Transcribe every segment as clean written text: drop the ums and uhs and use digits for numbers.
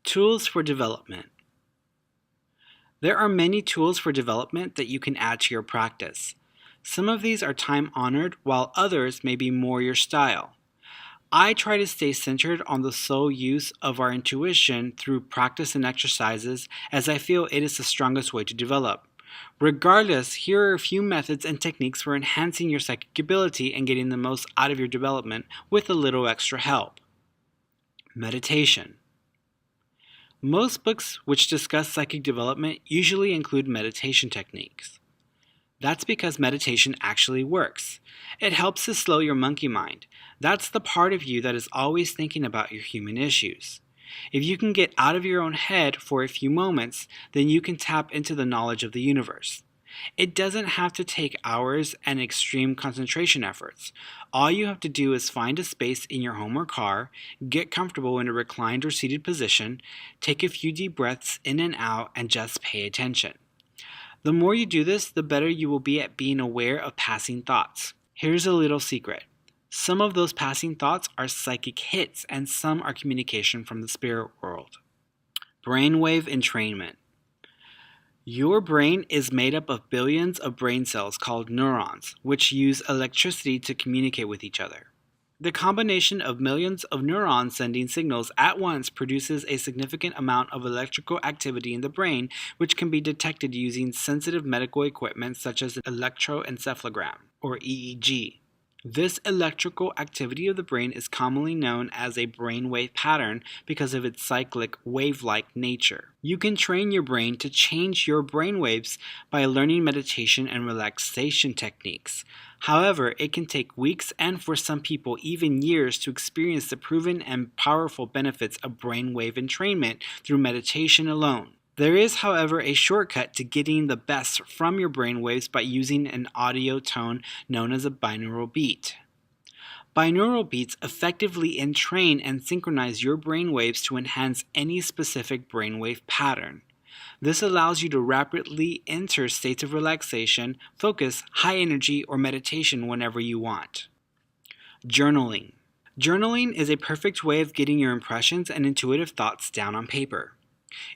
Tools for development. There are many tools for development that you can add to your practice. Some of these are time-honored, while others may be more your style. I try to stay centered on the sole use of our intuition through practice and exercises, as I feel it is the strongest way to develop. Regardless, here are a few methods and techniques for enhancing your psychic ability and getting the most out of your development with a little extra help. Meditation. Most books which discuss psychic development usually include meditation techniques. That's because meditation actually works. It helps to slow your monkey mind. That's the part of you that is always thinking about your human issues. If you can get out of your own head for a few moments, then you can tap into the knowledge of the universe. It doesn't have to take hours and extreme concentration efforts. All you have to do is find a space in your home or car, get comfortable in a reclined or seated position, take a few deep breaths in and out, and just pay attention. The more you do this, the better you will be at being aware of passing thoughts. Here's a little secret. Some of those passing thoughts are psychic hits, and some are communication from the spirit world. Brainwave entrainment. Your brain is made up of billions of brain cells called neurons, which use electricity to communicate with each other. The combination of millions of neurons sending signals at once produces a significant amount of electrical activity in the brain, which can be detected using sensitive medical equipment such as an electroencephalogram, or EEG. This electrical activity of the brain is commonly known as a brainwave pattern because of its cyclic, wave-like nature. You can train your brain to change your brainwaves by learning meditation and relaxation techniques. However, it can take weeks and for some people even years to experience the proven and powerful benefits of brainwave entrainment through meditation alone. There is, however, a shortcut to getting the best from your brainwaves by using an audio tone known as a binaural beat. Binaural beats effectively entrain and synchronize your brainwaves to enhance any specific brainwave pattern. This allows you to rapidly enter states of relaxation, focus, high energy, or meditation whenever you want. Journaling. Journaling is a perfect way of getting your impressions and intuitive thoughts down on paper.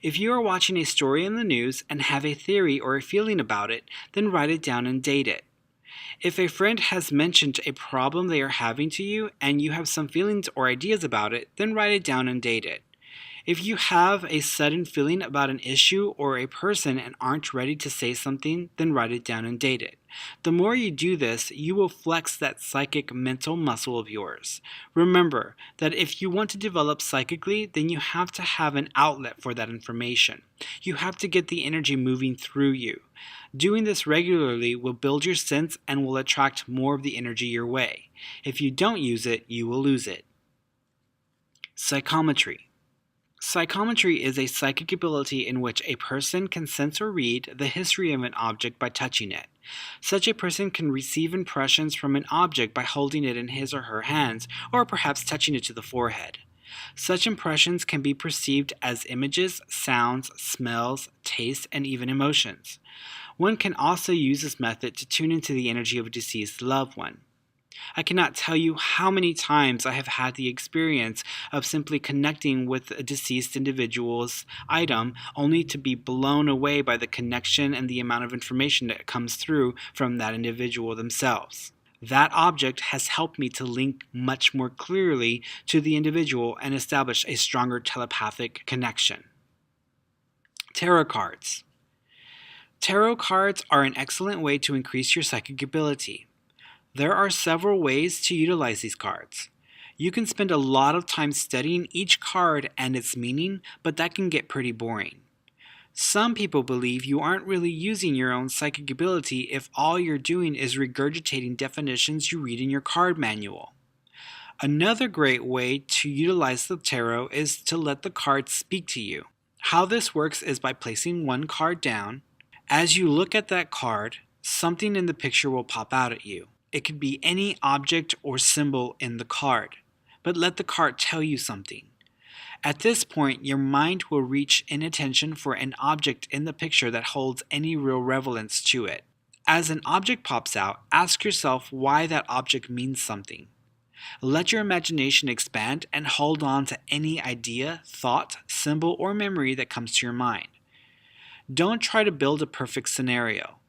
If you are watching a story in the news and have a theory or a feeling about it, then write it down and date it. If a friend has mentioned a problem they are having to you and you have some feelings or ideas about it, then write it down and date it. If you have a sudden feeling about an issue or a person and aren't ready to say something, then write it down and date it. The more you do this, you will flex that psychic mental muscle of yours. Remember that if you want to develop psychically, then you have to have an outlet for that information. You have to get the energy moving through you. Doing this regularly will build your sense and will attract more of the energy your way. If you don't use it, you will lose it. Psychometry. Psychometry is a psychic ability in which a person can sense or read the history of an object by touching it. Such a person can receive impressions from an object by holding it in his or her hands, or perhaps touching it to the forehead. Such impressions can be perceived as images, sounds, smells, tastes, and even emotions. One can also use this method to tune into the energy of a deceased loved one. I cannot tell you how many times I have had the experience of simply connecting with a deceased individual's item only to be blown away by the connection and the amount of information that comes through from that individual themselves. That object has helped me to link much more clearly to the individual and establish a stronger telepathic connection. Tarot cards. Tarot cards are an excellent way to increase your psychic ability. There are several ways to utilize these cards. You can spend a lot of time studying each card and its meaning, but that can get pretty boring. Some people believe you aren't really using your own psychic ability if all you're doing is regurgitating definitions you read in your card manual. Another great way to utilize the tarot is to let the cards speak to you. How this works is by placing one card down. As you look at that card, something in the picture will pop out at you. It could be any object or symbol in the card, but let the card tell you something. At this point, your mind will reach inattention for an object in the picture that holds any real relevance to it. As an object pops out, ask yourself why that object means something. Let your imagination expand and hold on to any idea, thought, symbol, or memory that comes to your mind. Don't try to build a perfect scenario.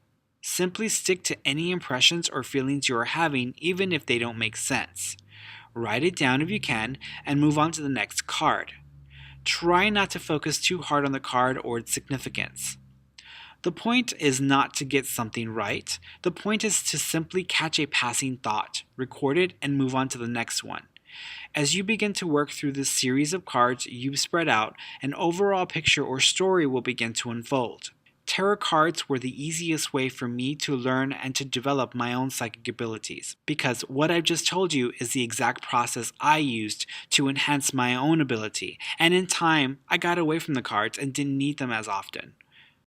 Simply stick to any impressions or feelings you are having, even if they don't make sense. Write it down if you can, and move on to the next card. Try not to focus too hard on the card or its significance. The point is not to get something right. The point is to simply catch a passing thought, record it, and move on to the next one. As you begin to work through this series of cards you've spread out, an overall picture or story will begin to unfold. Tarot cards were the easiest way for me to learn and to develop my own psychic abilities, because what I've just told you is the exact process I used to enhance my own ability, and in time, I got away from the cards and didn't need them as often.